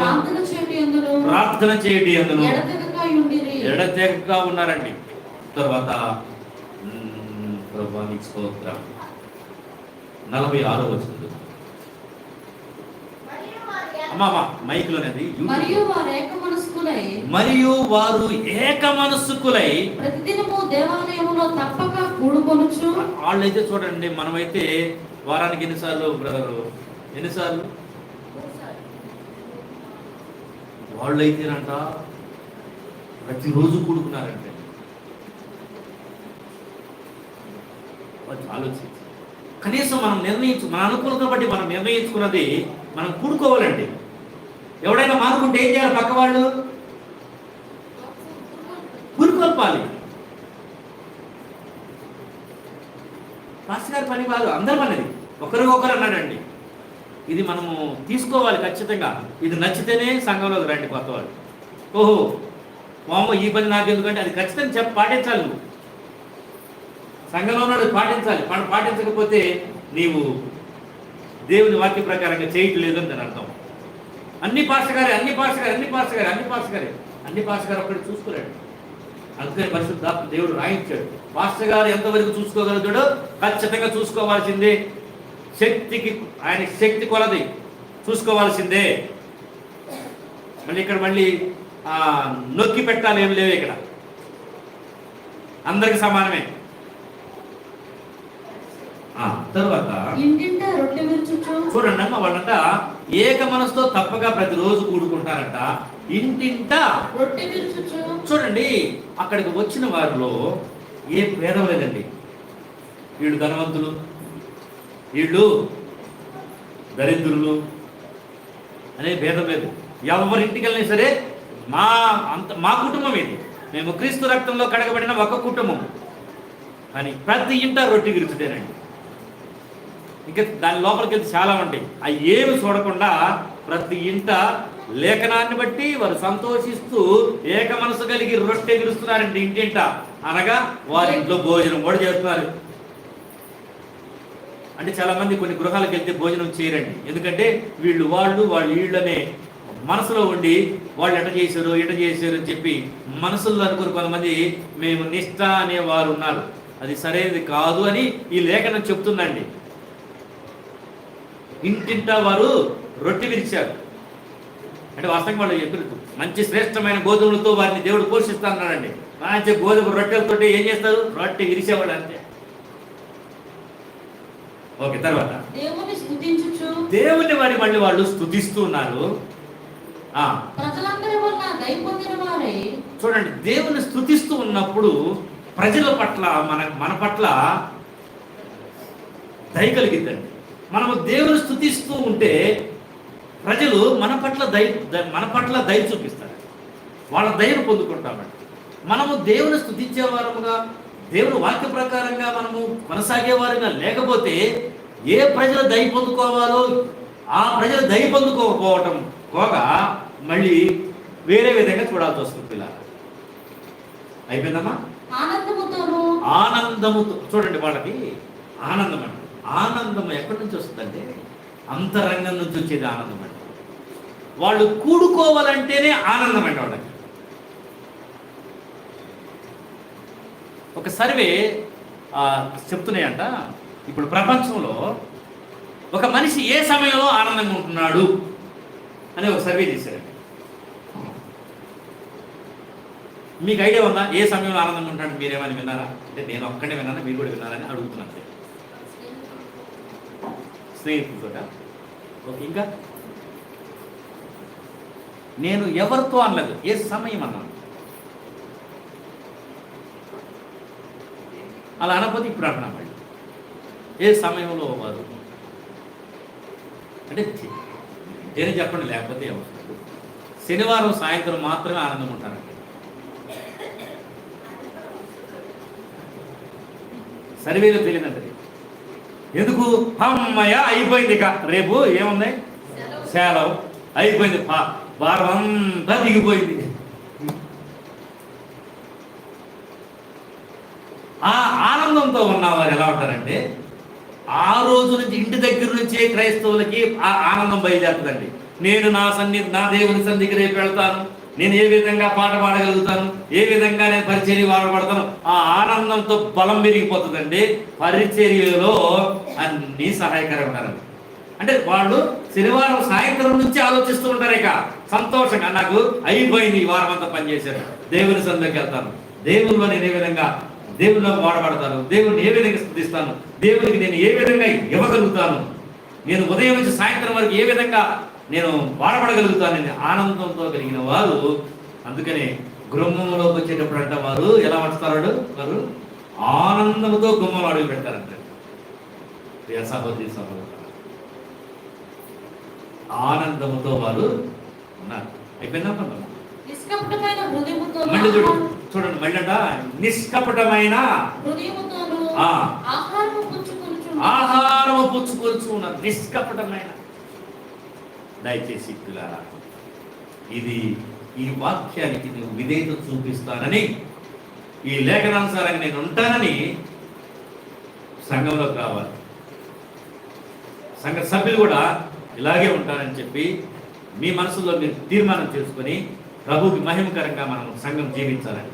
ప్రార్థన చేయుట యందును ఎడతెగక ఉన్నారండి. తర్వాత ప్రభువానికి స్తోత్రం. 46వ వచనం అమ్మా మైకులోనేది. మరియు వారు ఏక మనస్కులై ప్రతిదినము దేవాలయములో తప్పక కూడుకొనుచు. వాళ్ళైతే చూడండి, మనమైతే వారానికి ఎన్నిసార్లు బ్రదరు? ఎన్నిసార్లు? వాళ్ళైతేనంట ప్రతిరోజు కూడుకున్నారంటే. ఆలోచించి కనీసం మనం మన అనుకూలత బట్టి మనం నిర్ణయించుకున్నది మనం కూడుకోవాలండి. ఎవడైనా మానుకుంటే ఏం చేయాలి? పక్క వాళ్ళు కూరుకొల్పాలి. పాస్టర్ గారి పని కాదు, అందరి పనిది. ఒకరికొకరు అన్నాడండి. ఇది మనము తీసుకోవాలి ఖచ్చితంగా. ఇది నచ్చితేనే సంఘంలోకి రండి కొత్త వాళ్ళు. ఓహో మామూలు ఈ పని నాకు ఎందుకంటే అది ఖచ్చితంగా పాటించాలి. నువ్వు సంఘంలో ఉన్నాడు, పాటించాలి. పాటించకపోతే నీవు దేవుని వాక్య ప్రకారంగా చేయట్లేదు అని దాని అర్థం. అన్ని పాస్టర్ గారు ఒక్కటి చూసుకోలేడు. అందుకని పరిశుద్ధాత్మ దేవుడు రాయించాడు. పాస్టర్ గారు ఎంతవరకు చూసుకోగలుగుతాడో ఖచ్చితంగా చూసుకోవాల్సిందే. ఆయన శక్తి కొలది చూసుకోవాల్సిందే. ఇక్కడ నొక్కి పెట్టాలి ఏమి లేవు. ఇక్కడ అందరికి సమానమే. తర్వాత చూడండి అమ్మ, వాళ్ళంట ఏక మనసుతో తప్పగా ప్రతిరోజు కూడుకుంటారంట. ఇంటింట చూడండి, అక్కడికి వచ్చిన వారిలో ఏ భేదం లేదండి. వీళ్ళు ధనవంతులు, వీళ్ళు దరిద్రులు అనే భేదం లేదు. ఎవరింటికి వెళ్ళినా సరే మా కుటుంబం ఇది, మేము క్రీస్తు రక్తంలో కడగబడిన ఒక కుటుంబం అని ప్రతి ఇంట రొట్టె విరుచుటేనండి. ఇంకా దాని లోపలికి వెళ్తే చాలా ఉంటాయి. అవి ఏమి చూడకుండా ప్రతి ఇంట లేఖనాన్ని బట్టి వారు సంతోషిస్తూ ఏక మనసు కలిగి రొట్టె విరుస్తున్నారండి ఇంటింట. అనగా వారి ఇంట్లో భోజనం కూడా చేస్తున్నారు. అంటే చాలా మంది కొన్ని గృహాలకు వెళ్తే భోజనం చేయరండి. ఎందుకంటే వాళ్ళు వీళ్ళనే మనసులో ఉండి వాళ్ళు ఎట చేశారు అని చెప్పి మనసుల్లో అనుకుని కొంతమంది మేము నిష్ఠ అనేవారు ఉన్నారు. అది సరైనది కాదు అని ఈ లేఖనం చెప్తుందండి. ఇంటింటా వారు రొట్టె విరిచారు. అంటే వాస్తవంగా వాళ్ళు చెప్పారు మంచి శ్రేష్టమైన గోధుమలతో వారిని దేవుడు పోషిస్తా అన్నాడండి. మంచి గోధుమ రొట్టెలతో ఏం చేస్తారు? రొట్టె విరిచేవాడు అంతే. ఓకే, తర్వాత దేవుని వారి మళ్ళీ వాళ్ళు స్తుతిస్తూ ఉన్నారు. చూడండి, దేవుని స్తుతిస్తూ ఉన్నప్పుడు ప్రజల పట్ల మన పట్ల దయ కలిగిద్దండి. మనము దేవుని స్తుతిస్తూ ఉంటే ప్రజలు మన పట్ల దయ చూపిస్తారు. వాళ్ళ దయను పొందుకుంటామండి. మనము దేవుని స్తుతించే వారముగా, దేవుని వాక్య ప్రకారంగా మనము కొనసాగే వారిగా లేకపోతే ఏ ప్రజలు దయ పొందుకోవాలో ఆ ప్రజలు దయ పొందుకోకపోవటం పోగా మళ్ళీ వేరే విధంగా చూడాల్సి వస్తుంది. పిల్లలు అయిపోయిందమ్మా. ఆనందముతో చూడండి, వాళ్ళకి ఆనందం అండి. ఆనందం ఎక్కడి నుంచి వస్తుందంటే అంతరంగం నుంచి వచ్చేది ఆనందం అండి. వాళ్ళు కూడుకోవాలంటేనే ఆనందం అండి వాళ్ళకి. ఒక సర్వే చెప్తున్నాయంట, ఇప్పుడు ప్రపంచంలో ఒక మనిషి ఏ సమయంలో ఆనందంగా ఉంటున్నాడు అని ఒక సర్వే చేశారండి. మీకు ఐడియా ఉందా ఏ సమయంలో ఆనందంగా ఉంటాడు? మీరేమని విన్నారా? అంటే నేను ఒక్కడే విన్నాను, మీరు కూడా విన్నారని అడుగుతున్నాను. స్నేహితులతో. ఓకే, ఇంకా నేను ఎవరితో అనలేదు, ఏ సమయం అన్నాను. అలా అనకపోతే ఇప్పుడు అంటున్నాను మళ్ళీ ఏ సమయంలో వారు అంటే నేను చెప్పండి, లేకపోతే ఏమవుతుంది? శనివారం సాయంత్రం మాత్రమే ఆనందం ఉంటారండి. సర్వేలో తెలియదండి. ఎందుకు? అమ్మయ్య అయిపోయింది, ఇక రేపు ఏముంది? సెలవు అయిపోయింది, వారం అంతా దిగిపోయింది. ఆ ఆనందంతో ఉన్నవారు ఎలా ఉంటారంటే ఆ రోజు నుంచి ఇంటి దగ్గర నుంచే క్రైస్తవులకి ఆ ఆనందం బయలుదేరుతుందండి. నేను నా దేవుని సన్నిధికి రేపు వెళ్తాను, నేను ఏ విధంగా పాట పాడగలుగుతాను, ఏ విధంగా నేను పరిచర్య వాడబడతాను, ఆ ఆనందంతో బలం పెరిగిపోతుందండి. పరిచర్యలో అన్నీ సహాయకరంగా ఉంటారండి. అంటే వాళ్ళు శనివారం సాయంత్రం నుంచి ఆలోచిస్తూ ఉంటారు, ఇక సంతోషంగా నాకు అయిపోయింది, ఈ వారం అంతా పనిచేశాను, దేవుని సన్నిధికి వెళ్తాను, దేవుల్లో నేను ఏ విధంగా దేవుల్లో వాడబడతాను, దేవుడిని ఏ విధంగా స్తుతిస్తాను, దేవునికి నేను ఏ విధంగా ఇవ్వగలుగుతాను, నేను ఉదయం నుంచి సాయంత్రం వరకు ఏ విధంగా నేను వాడబడగలుగుతానని ఆనందంతో కలిగిన వారు. అందుకనే గృహంలోకి వచ్చేటప్పుడు అంట వారు ఎలా వస్తారు? వారు ఆనందంతో గుమ్మంలో అడుగు పెడతారంట. సహోదరి సహోదరు, ఆనందంతో వారు ఉన్నారు. అయిపోయిందా? మళ్ళీ చూడండి, మళ్ళీ అంట నిష్కపటమైన ఆహారము పుచ్చుకొచ్చు ఉన్నారు. నిష్కపటమైన. దయచేసి పిల్లారా, ఇది ఈ వాక్యానికి నువ్వు విధేయత చూపిస్తానని, ఈ లేఖనానుసారంగా నేను ఉంటానని సంఘంలోకి రావాలి. సంఘ సభ్యులు కూడా ఇలాగే ఉంటారని చెప్పి మీ మనసులో మీరు తీర్మానం చేసుకొని ప్రభువుకి మహిమకరంగా మనం సంఘం జీవించాలని.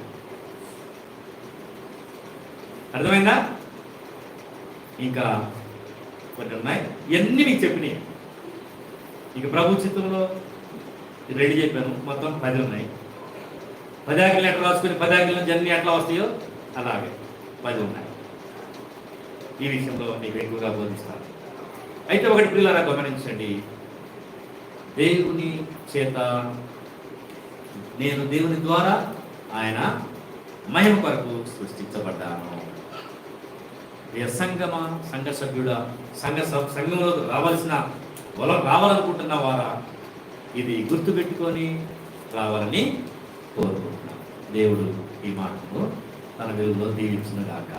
అర్థమైందా? ఇంకా కొన్ని ఉన్నాయి, ఇవన్నీ మీకు చెప్పినాయి. ఇక ప్రభు చిత్తంలో రెడీ చెప్పాను, మొత్తం 10 ఉన్నాయి. 10 ఆజ్ఞలు ఎట్లా రాసుకుని 10 ఆజ్ఞల నుంచి అన్నీ ఎట్లా వస్తాయో అలాగే 10 ఉన్నాయి. ఈ విషయంలో మీకు ఎక్కువగా బోధిస్తాను. అయితే ఒకటి పిల్లరా గమనించండి, దేవుని చేత నేను దేవుని ద్వారా ఆయన మహిమ కొరకు సృష్టించబడ్డాను. సంఘమా, సంఘ సభ్యుడా, సంఘంలో రావాలనుకుంటున్న వారా, ఇది గుర్తుపెట్టుకొని రావాలని కోరుకుంటున్నాను. దేవుడు ఈ మాటను తన వెలుగులో దీవించును గాక.